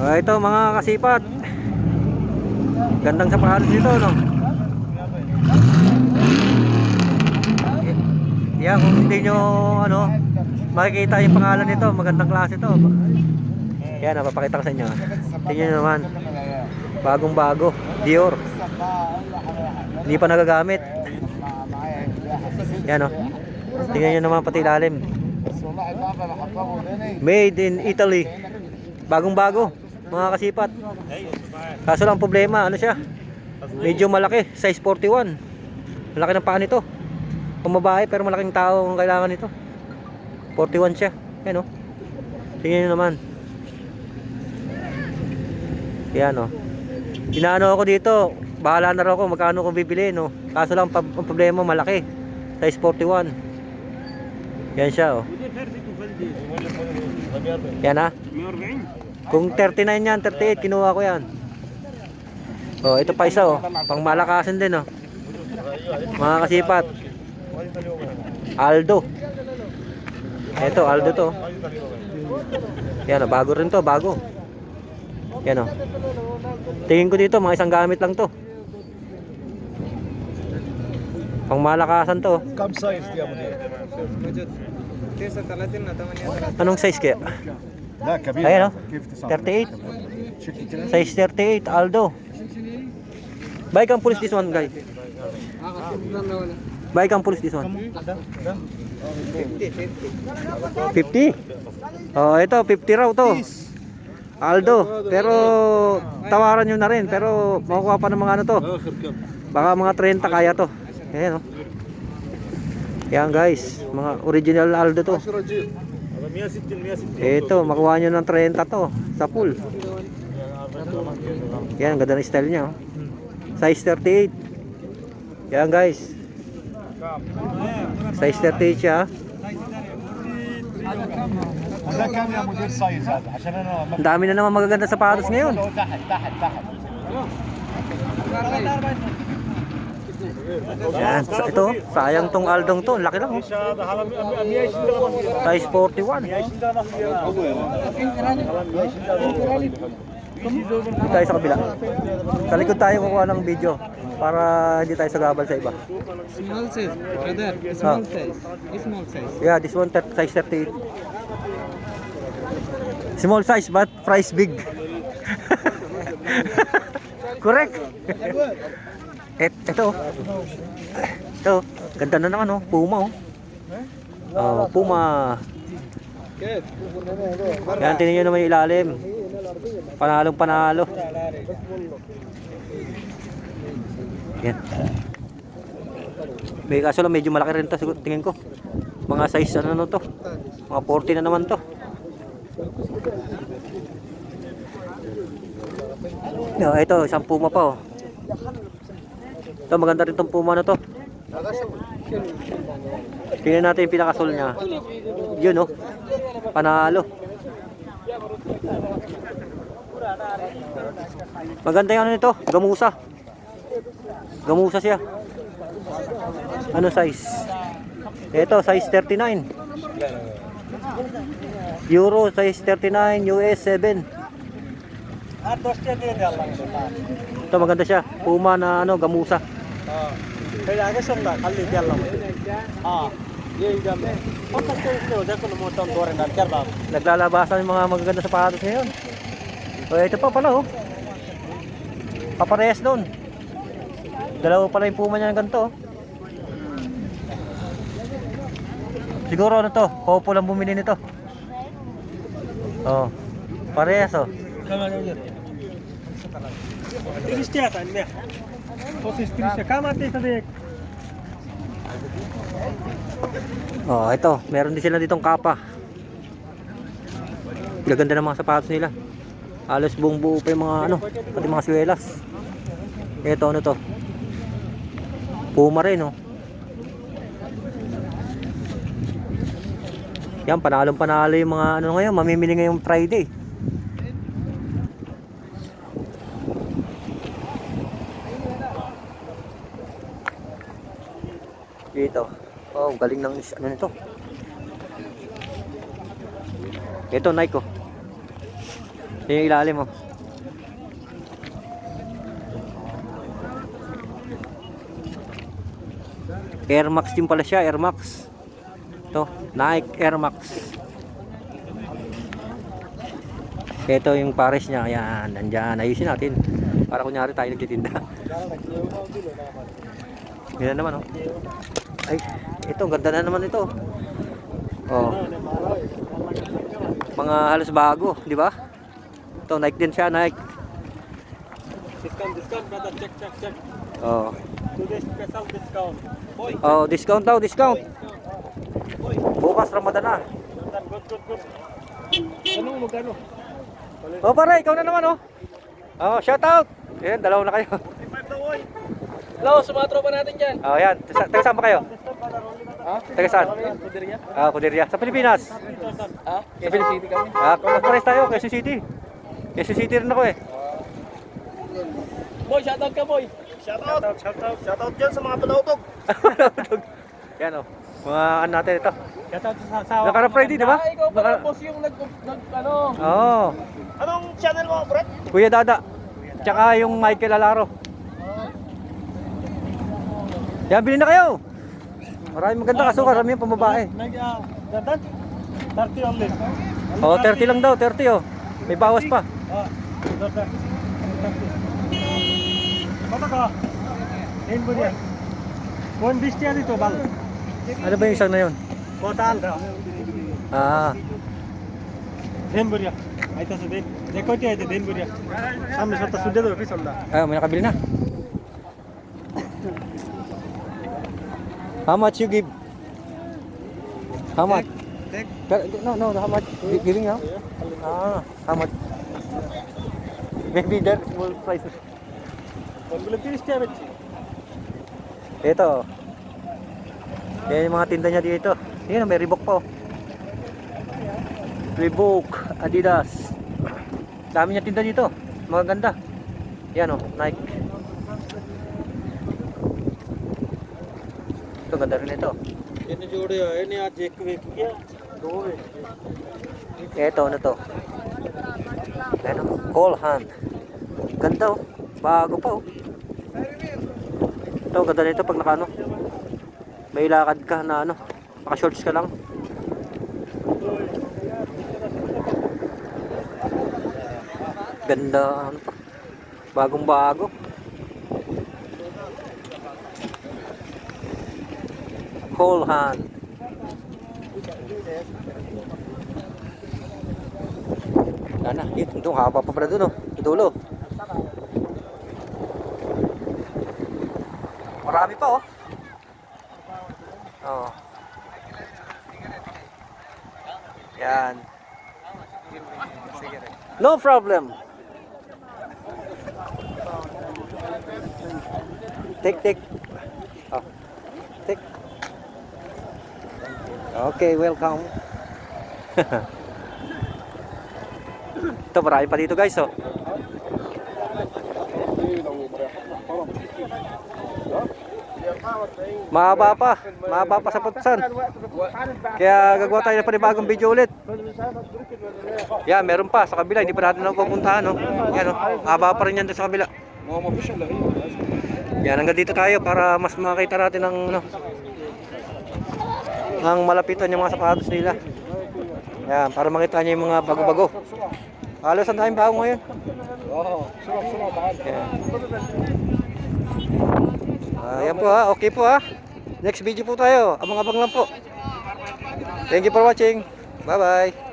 Ito mga kasipat. Gandang sapatos nito, no? Yan, kung hindi nyo ano, makikita yung pangalan nito, magandang klase ito. Yan, napapakita ko sa inyo. Tingnan nyo naman. Bagong bago, Dior. Hindi pa nagagamit. Yan, oh. Tingnan nyo naman pati ilalim. Made in Italy. Bagong bago, mga kasipat. Kaso lang problema, ano siya? Medyo malaki, size 41. Malaki ng paa nito. Pumabae pero malaking tao ang kailangan nito. 41 siya. Yan, oh. Tingnan nyo naman. Yan, oh. Inaano ako dito, bahala na raw ako magkano ko bibili, no. Kaso lang ang problema malaki, size 41. Yan siya, oh. Yan, ha. Kung 39 yan, 38 kinuha ko yan. Oh, ito pa isa, oh. Pang malakasan din, oh. Mga kasipat. Aldo. Ito, Aldo to. Yan, oh. Bago rin to, bago. Yan, oh. Tingin ko dito, mga isang gamit lang to. Pang malakasan to. Anong size kaya? Ayan, oh. 38. Size 38, Aldo. Buy kang police this one, guys. Buy kang police this one. 50? Oh, ito 50 raw to. Aldo, pero tawaran nyo na rin, pero makukuha pa ng mga ano to. Baka mga 30 kaya to. Ayan, oh. Yan guys, mga original Aldo to. Ito, makuha nyo ng 30 to sa pool. Yan, ganda ng style nya, oh. Size 38. Yan guys, size 38 siya. Ang dami na naman magaganda sapatos ngayon. Yan, ito, sayang tong Aldong to, laki lang, oh. Size 41. Dito tayo sa kabila. Sa likod tayo kukuha ng video para hindi tayo sagabal sa iba. Small size, brother. Small size. Small size. Yeah, this one size 38. Small size but price big. Correct. Ito. Ito, ganda na naman, oh. Puma, oh. Oh, Puma. Yan, tingnan nyo naman yung ilalim. Panalong panalo. Yan. May kaso lang medyo malaki rin to, tingin ko. Mga size ano to. Mga 40 na naman to. No, ito, isang Puma pa, oh. Ito, maganda rin tong Puma na to. Tingnan natin yung pinakasol niya. Yun, oh. Panalo. Maganda yung ano nito, gamusa. Gamusa siya. Ano size? Ito, size 39. Euro size 39, US 7. Ito maganda siya. Puma na ano, gamusa. Naglalabasan yung mga magaganda sapatos ngayon. O, ito pa pala, oh. Paparehas doon. Dalawa pala yung Puma niya ng ganito, oh. Siguro ano to, Popo lang bumili nito. Oh, parehas, oh. Oh, ito, meron din sila ditong kapa. Gaganda ng mga sapatos nila. Halos buong buo pa yung mga ano, pati mga swelas. Ito, ano to? Puma rin, oh. Yan, panalong panalo yung mga ano ngayon, mamimili ngayong Friday. Dito. Oh, galing ng ano nito. Ito, Nike, oh. Yung ilalim, oh. Air Max din pala siya, Air Max. Ito, Nike Air Max. Ito yung pares niya, ayan, nandyan, ayusin natin. Para kunyari tayo nagtitinda. Yan naman, oh. Ay, ito, ganda na naman ito. Oh. Mga halos bago, di ba? Ito, Nike din siya, Nike. Discount, brother. Check. Oh. Today's special discount. Boy. Oh, discount daw, discount. Bukas Ramadan na. Good. Ano magkano? Oh, pare, ikaw na naman, oh. Oh, shout out. Ayan, dalawa na kayo. Hello, sa mga tropa natin dyan. Oh, ayan. Taga saan pa kayo? Ha? Taga saan? Kudirya? Ah, Kudirya. Sa Pilipinas. Ha? Quezon City kami. Ah, pares tayo, Quezon City. Quezon City rin ako, eh. Boy, shoutout ka, boy. Shoutout dyan sa mga palautog. Yan, oh. Mga ano natin ito. Shoutout sa asawa. Naka-Friday, di ba? Ah, ikaw pala, boss, yung ano. Oo. Anong channel mo, Brad? Kuya Dada. Tsaka yung Michael Alaro. Yan, bilhin na kayo. Maraming maganda kasukar, kami yung pambabae. Dandan? 30 only. Oh, 30 lang daw, 30 oh. May bawas pa. Dandan. Kata ka? Yan po diyan. 120 yan ito, bang. Ano ba yung isang na yun? Total. Ah, Yan po diyan. Ay, ito sabi. Dekho tiya ito, din po diyan. Sabi sa tasunod dito, office onda. may nakabili na. How much you give? How much? No, how much? Giving now? Ah, how much? Maybe that small price. 130 tiya bechi. Ito. Yan yung mga tinda niya dito. Yan, may Reebok pa, oh. Reebok, Adidas. Dami niya tinda dito. Mga ganda. Yan, oh, Nike. Ito, ganda rin ito. Yan jode hai ne aaj ek week kiya. Do week. Ito, ano to? Ano? Cole Hand. Ganda, oh. Bago pa, oh. Ito, ganda nito pag nakano. May lakad ka na ano. Naka-shorts ka lang. Ganda, ano pa. Bagong bago. Cole Hand. Sana, ito, haba pa pala dun, oh. Itulo. Marami pa, oh. Oh. Yan. No problem. Take. Oh. Take. Okay, welcome. Ito, marami pa dito, guys, oh. Mahaba pa sa putsan. Kaya gagawa tayo ng panibagong video ulit. Yan, meron pa sa kabila, hindi pa natin pupuntahan, no. Yan, no. Mahaba pa rin yan doon sa kabila. Yan, hanggang dito tayo para mas makita natin ang ano, ang malapitan yung mga sapatos nila. Yan, para makita niyo yung mga bago-bago. Halos ang daming bago ngayon. Yan. Yan po, ha. Okay po, ha. Next video po tayo. Abang-abang lang po. Thank you for watching. Bye-bye.